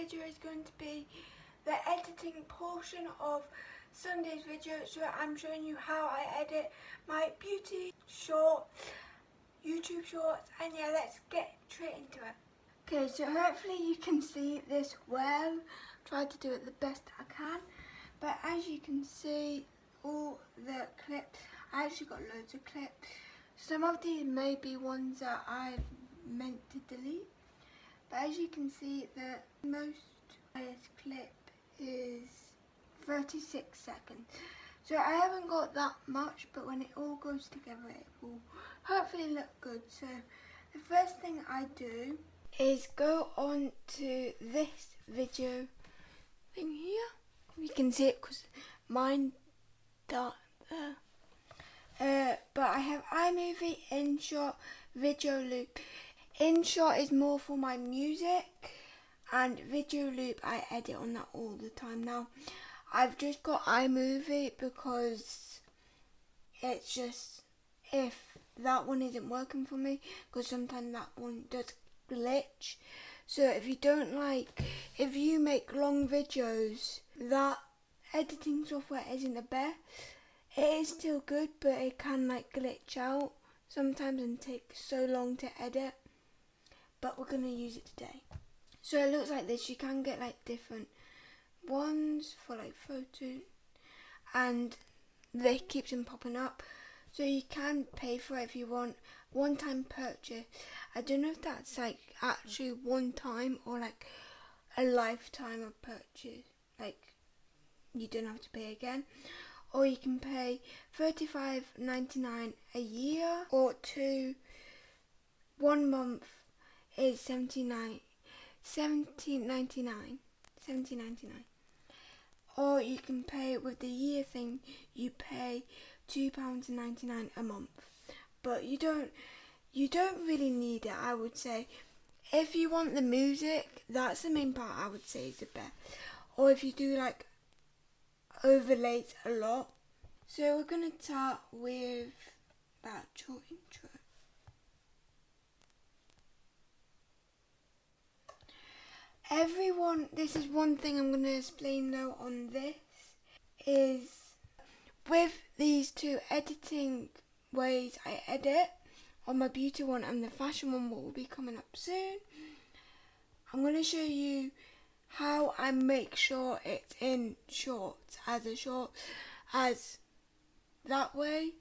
video is going to be the editing portion of Sunday's video. So I'm showing you how I edit my beauty short, YouTube shorts, and yeah, let's get straight into it. Okay, so hopefully you can see this well. Try to do it the best I can, but as you can see, all the clips, I actually got loads of clips. Some of these may be ones that I've meant to delete, but as you can see, the most highest clip is 36 seconds. So I haven't got that much, but when it all goes together, it will hopefully look good. So the first thing I do is go on to this video thing here. You can see it because mine dark there. But I have iMovie, InShot, Videoleap. InShot is more for my music, and Videoleap I edit on that all the time now. I've just got iMovie because it's just, if that one isn't working for me, because sometimes that one does glitch. So if you make long videos, that editing software isn't the best. It is still good, but it can glitch out sometimes and take so long to edit. But we're going to use it today. So it looks like this. You can get different ones for photos, and they keeps them popping up. So you can pay for it if you want. One-time purchase. I don't know if that's actually one time or a lifetime of purchase. You don't have to pay again. Or you can pay $35.99 a year, or 1 month is $17.99. Or you can pay with the year thing, you pay £2.99 a month. But you don't really need it, I would say. If you want the music, that's the main part I would say is the best. Or if you do overlays a lot. So we're going to start with the actual intro. This is one thing I'm going to explain though on this, is with these two editing ways I edit, on my beauty one and the fashion one will be coming up soon, I'm going to show you how I make sure it's in shorts, as that way.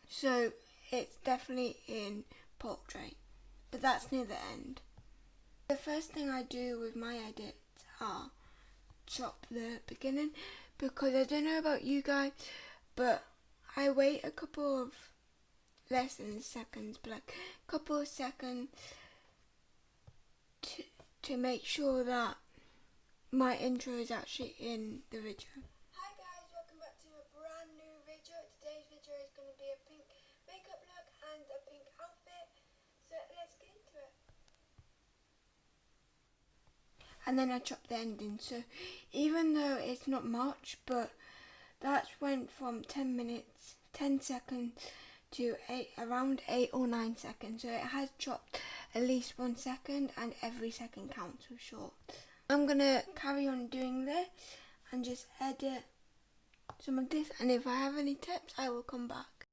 So it's definitely in portrait, but that's near the end. The first thing I do with my edits are chop the beginning, because I don't know about you guys, but I wait a couple of less than seconds, but a couple of seconds to make sure that my intro is actually in the video. Hi guys, welcome back to a brand new video. Today's video is going to be a pink makeup look and a pink outfit. So let's get into it. And then I chop the ending. So even though it's not much, but that went from 10 seconds to around 8 or 9 seconds. So it has chopped at least 1 second, and every second counts for short. I'm gonna carry on doing this and just edit some of this, and if I have any tips I will come back.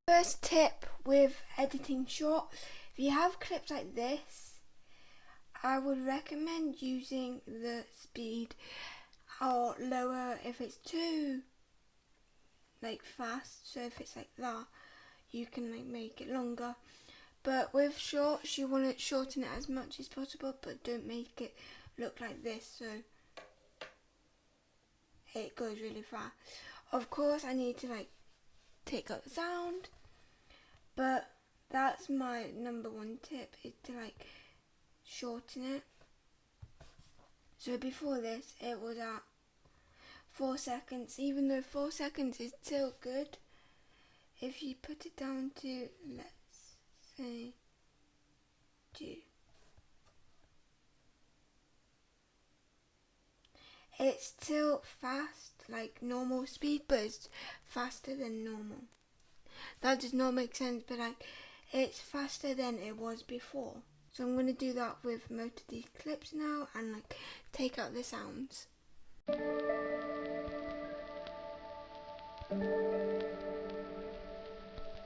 First tip with editing short, if you have clips like this, I would recommend using the speed or lower if it's too fast. So if it's that, you can make it longer. But with shorts, you want to shorten it as much as possible, but don't make it look like this, so it goes really fast. Of course I need to take out the sound, but that's my number one tip, is to shorten it. So before this it was at 4 seconds, even though 4 seconds is still good. If you put it down to, let's say, 2, it's still fast, normal speed, but it's faster than normal. that does not make sense, but like it's faster than it was before. So I'm going to do that with most of these clips now and like take out the sounds.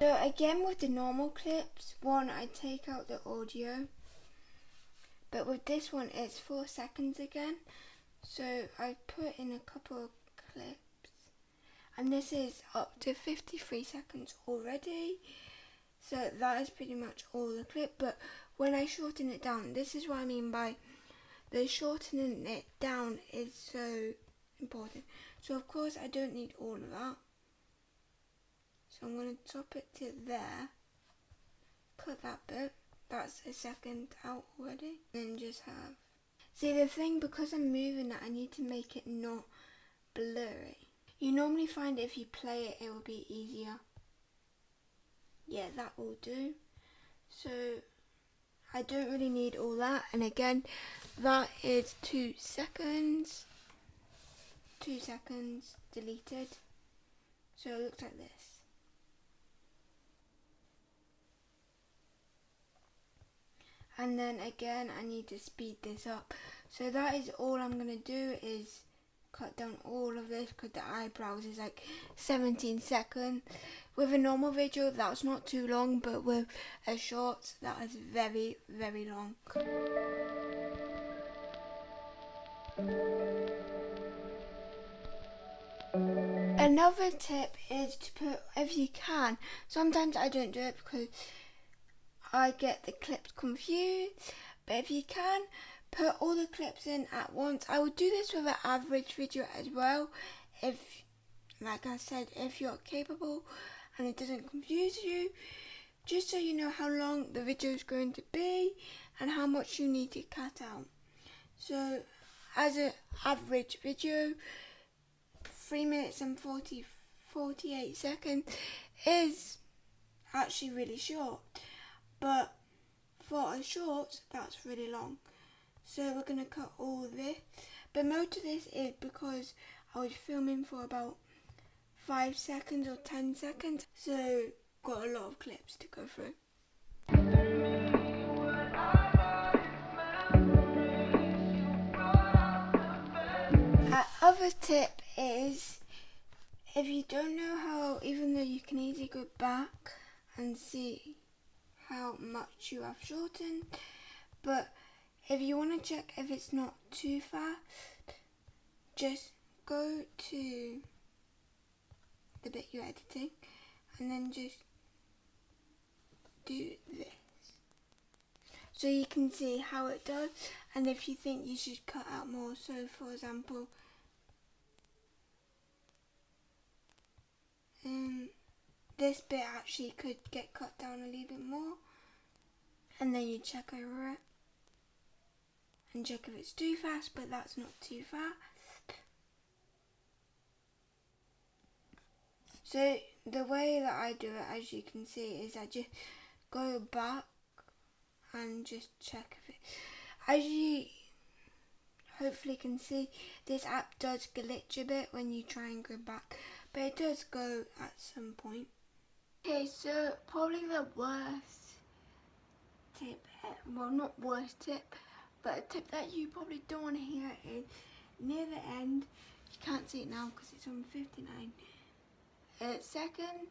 So again with the normal clips, one, I take out the audio, but with this one it's 4 seconds again. So I put in a couple of clips, and this is up to 53 seconds already. So that is pretty much all the clip, but when I shorten it down, this is what I mean by the shortening it down is so important. So of course I don't need all of that. So I'm going to top it to there, cut that bit, that's a second out already, and just have, see the thing, because I'm moving that, I need to make it not blurry. You normally find if you play it, it will be easier. Yeah, that will do. So I don't really need all that, and again, that is 2 seconds. 2 seconds deleted. So it looks like this. And then again, I need to speed this up. So that is all I'm going to do, is cut down all of this, because the eyebrows is like 17 seconds. With a normal video, that's not too long, but with a short, that is very, very long. Another tip is to put, if you can, sometimes I don't do it because I get the clips confused, but if you can, put all the clips in at once. I would do this with an average video as well, if, like I said, if you're capable and it doesn't confuse you, just so you know how long the video is going to be and how much you need to cut out. So as an average video, 3 minutes and 48 seconds is actually really short. But for a short, that's really long. So we're going to cut all this. But most of this is because I was filming for about 5 seconds or 10 seconds. So got a lot of clips to go through. Other tip is, if you don't know how, even though you can easily go back and see how much you have shortened, but if you want to check if it's not too fast, just go to the bit you're editing and then just do this, so you can see how it does, and if you think you should cut out more. So for example, this bit actually could get cut down a little bit more, and then you check over it and check if it's too fast, but that's not too fast. So the way that I do it, as you can see, is I just go back and just check if it, as you hopefully can see, this app does glitch a bit when you try and go back, but it does go at some point. Okay, so probably the worst tip, well, not worst tip, but a tip that you probably don't want to hear is near the end. You can't see it now because it's on 59 seconds,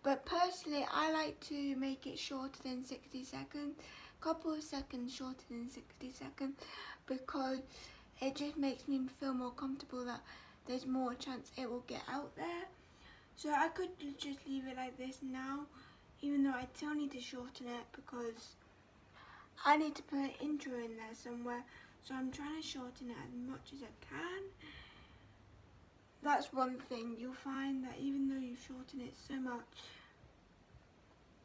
but personally I like to make it shorter than 60 seconds, couple of seconds shorter than 60 seconds, because it just makes me feel more comfortable that there's more chance it will get out there. So I could just leave it like this now, even though I still need to shorten it because I need to put an intro in there somewhere. So I'm trying to shorten it as much as I can. That's one thing, you'll find that even though you shorten it so much,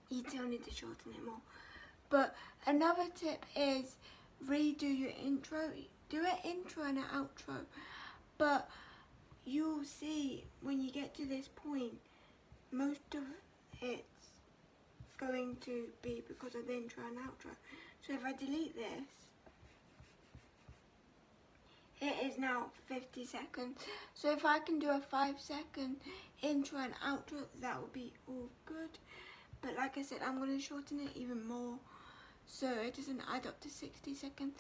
you still need to shorten it more. But another tip is redo your intro. Do an intro and an outro, but you'll see when you get to this point, most of it's going to be because of the intro and outro. So if I delete this, it is now 50 seconds. So if I can do a 5-second intro and outro, that would be all good. But like I said, I'm going to shorten it even more so it doesn't add up to 60 seconds.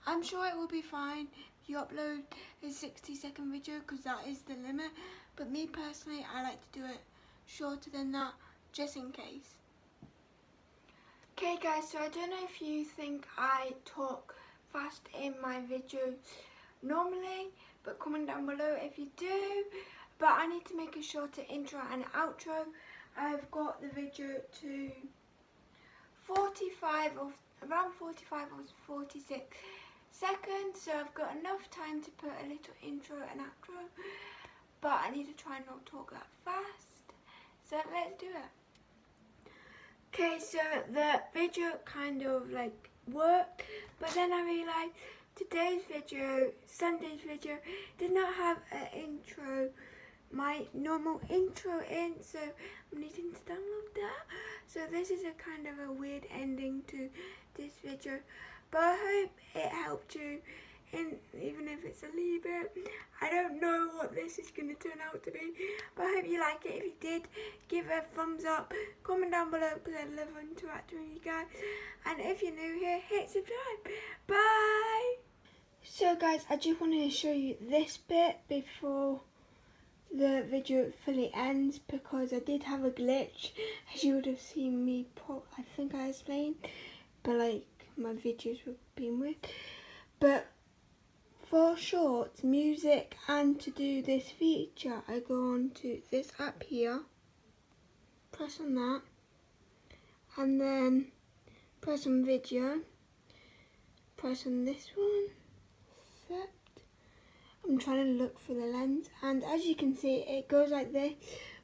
I'm sure it will be fine if you upload a 60-second video because that is the limit. But me personally, I like to do it shorter than that just in case. Okay guys, so I don't know if you think I talk fast in my videos normally, but comment down below if you do. But I need to make a shorter intro and outro. I've got the video to around 45 or 46 seconds, so I've got enough time to put a little intro and outro, but I need to try and not talk that fast, so let's do it. Okay, so the video kind of like worked, but then I realised today's video, Sunday's video, did not have an intro, my normal intro in, so I'm needing to download that. So this is a kind of a weird ending to this video, but I hope it helped you, even if it's a little bit. I don't know what this is going to turn out to be, but I hope you like it. If you did, give it a thumbs up, comment down below because I love interacting with you guys, and if you're new here, hit subscribe. Bye! So guys, I just wanted to show you this bit before the video fully ends because I did have a glitch, as you would have seen me I think I explained, but like my videos were being weird. But for shorts, music, and to do this feature, I go on to this app here, press on that, and then press on video, press on this one, set. I'm trying to look for the lens, and as you can see, it goes like this.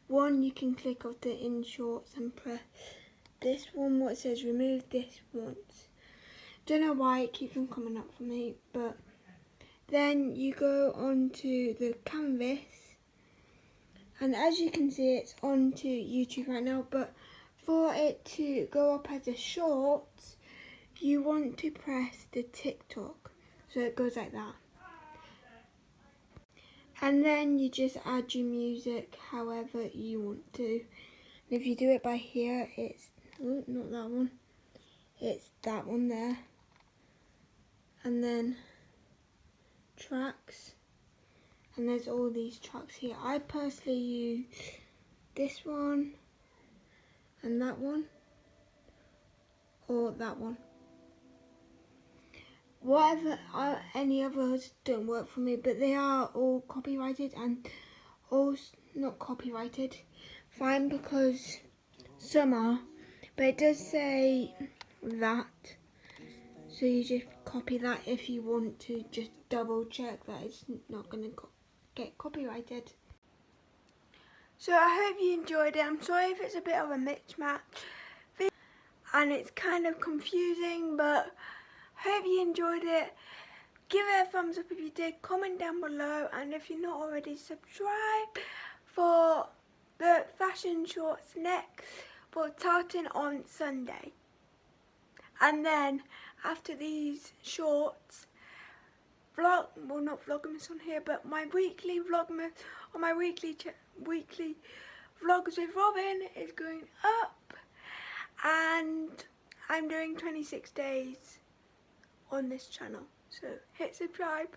One, you can click off the InShot and press this one, what says remove this once. Don't know why it keeps on coming up for me, but then you go onto the canvas, and as you can see, it's onto YouTube right now, but for it to go up as a short, you want to press the TikTok, so it goes like that. And then you just add your music however you want to. And if you do it by here, it's, oh, not that one, it's that one there. And then tracks. And there's all these tracks here. I personally use this one and that one, or that one. Whatever, any others don't work for me, but they are all copyrighted and all not copyrighted. Fine, because some are, but it does say that, so you just copy that if you want to just double check that it's not going to get copyrighted. So I hope you enjoyed it. I'm sorry if it's a bit of a mismatch and it's kind of confusing, but hope you enjoyed it. Give it a thumbs up if you did, comment down below, and if you're not already, subscribe for the fashion shorts next, for starting on Sunday. And then after these shorts, well, not vlogmas on here, but my weekly vlogmas, or my weekly vlogs with Robin is going up, and I'm doing 26 days on this channel, so hit subscribe.